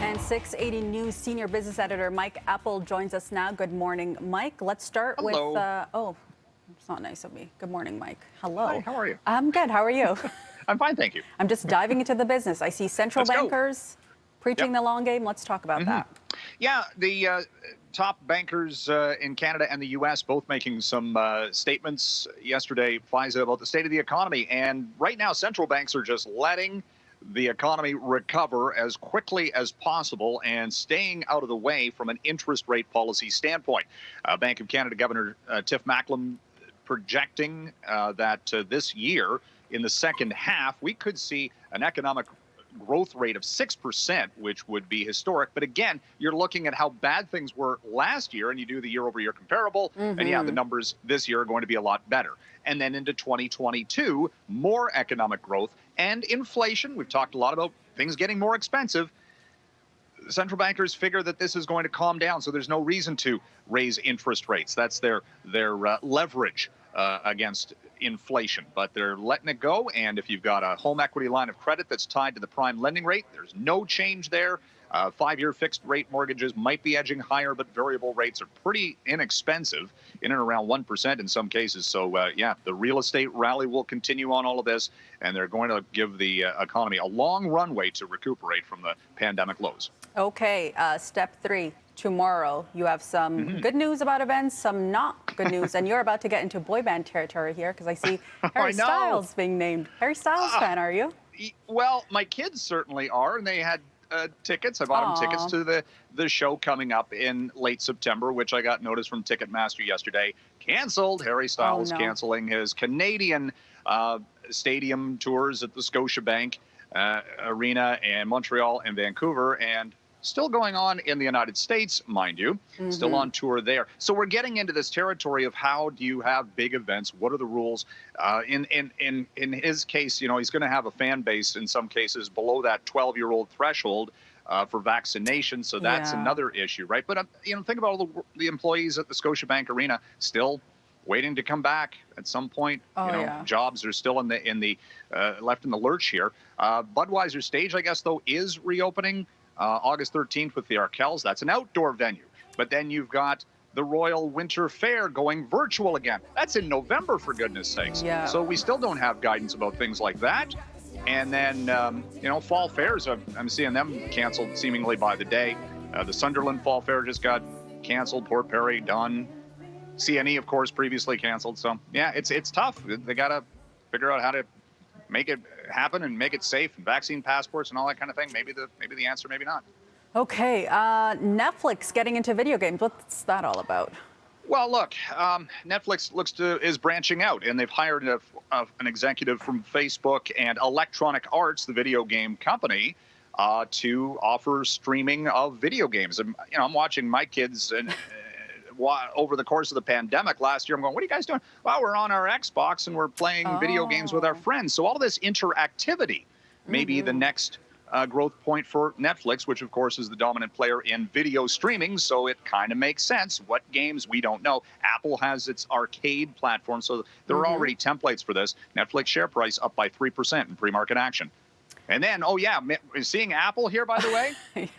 And 680 News senior business editor Mike Eppel joins us now. Good morning, Mike. Let's start Hello. with, oh, it's not nice of me. Good morning, Mike. Hello. Hi, how are you? I'm good. How are you? I'm fine, thank you. I'm just diving into the business. I see central Let's go. bankers preaching the long game. Let's talk about that. Yeah, the top bankers in Canada and the U.S. both making some statements yesterday, FISA, about the state of the economy. And right now, central banks are just letting the economy recover as quickly as possible and staying out of the way from an interest rate policy standpoint. Bank of Canada Governor Tiff Macklem projecting that this year, in the second half, we could see an economic growth rate of 6%, which would be historic. But again, you're looking at how bad things were last year, and you do the year-over-year comparable, and yeah, the numbers this year are going to be a lot better. And then into 2022, more economic growth and inflation. We've talked a lot about things getting more expensive. Central bankers figure that this is going to calm down, so there's no reason to raise interest rates. That's their leverage against inflation, but they're letting it go. And if you've got a home equity line of credit that's tied to the prime lending rate, there's no change there. 5-year fixed rate mortgages might be edging higher, but variable rates are pretty inexpensive, in and around 1% in some cases. So yeah, the real estate rally will continue on all of this, and they're going to give the economy a long runway to recuperate from the pandemic lows. Okay, step 3. Tomorrow, you have some good news about events, some not good news, and you're about to get into boy band territory here because I see Harry Styles being named. Harry Styles fan, are you? Well, my kids certainly are, and they had tickets. I bought them tickets to the show coming up in late September, which I got notice from Ticketmaster yesterday. Canceled. Harry Styles canceling his Canadian stadium tours at the Scotiabank Arena in Montreal and Vancouver, and still going on in the United States, mind you, still on tour there. So we're getting into this territory of how do you have big events? What are the rules? In his case, you know, he's going to have a fan base in some cases below that 12-year-old threshold for vaccination. So that's another issue, right? But you know, think about all the employees at the Scotiabank Arena still waiting to come back at some point. Jobs are still left in the lurch here. Budweiser Stage, I guess, though, is reopening August 13th with the Arkells. That's an outdoor venue. But then you've got the Royal Winter Fair going virtual again. That's in November, for goodness sakes. Yeah. So we still don't have guidance about things like that. And then, you know, fall fairs, I'm seeing them canceled seemingly by the day. The Sunderland Fall Fair just got canceled. Port Perry done. CNE, of course, previously canceled. So, yeah, it's tough. They got to figure out how to make it happen and make it safe, and vaccine passports and all that kind of thing. Maybe the answer, maybe not. Okay, Netflix getting into video games. What's that all about? Well, look, Netflix is branching out, and they've hired an executive from Facebook and Electronic Arts, the video game company, to offer streaming of video games. And you know, I'm watching my kids and. Over the course of the pandemic last year, I'm going, what are you guys doing? Well, we're on our Xbox and we're playing video games with our friends. So all of this interactivity may be the next growth point for Netflix, which of course is the dominant player in video streaming. So it kind of makes sense. What games, we don't know. Apple has its arcade platform, so there are already templates for this. Netflix share price up by 3% in pre-market action. And then, seeing Apple here, by the way.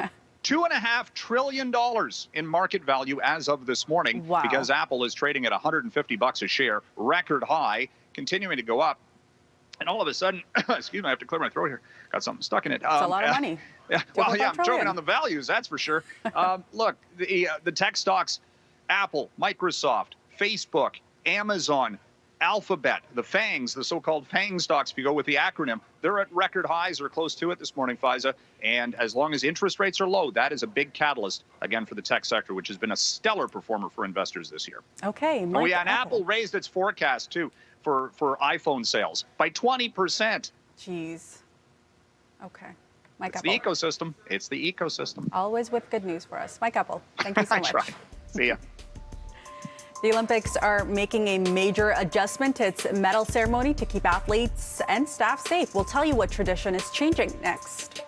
$2.5 trillion in market value as of this morning, because Apple is trading at $150 a share, record high, continuing to go up. And all of a sudden, excuse me, I have to clear my throat here. Got something stuck in it. It's a lot of money. I'm choking on the values, that's for sure. Look, the tech stocks, Apple, Microsoft, Facebook, Amazon, Alphabet, the FANGs, the so-called FANG stocks, if you go with the acronym, they're at record highs or close to it this morning, FISA. And as long as interest rates are low, that is a big catalyst, again, for the tech sector, which has been a stellar performer for investors this year. Okay. And Apple raised its forecast, too, for iPhone sales by 20%. Jeez. Okay. Mike Eppel. It's the ecosystem. It's the ecosystem. Always with good news for us. Mike Eppel, thank you so much. I try. See ya. The Olympics are making a major adjustment to its medal ceremony to keep athletes and staff safe. We'll tell you what tradition is changing next.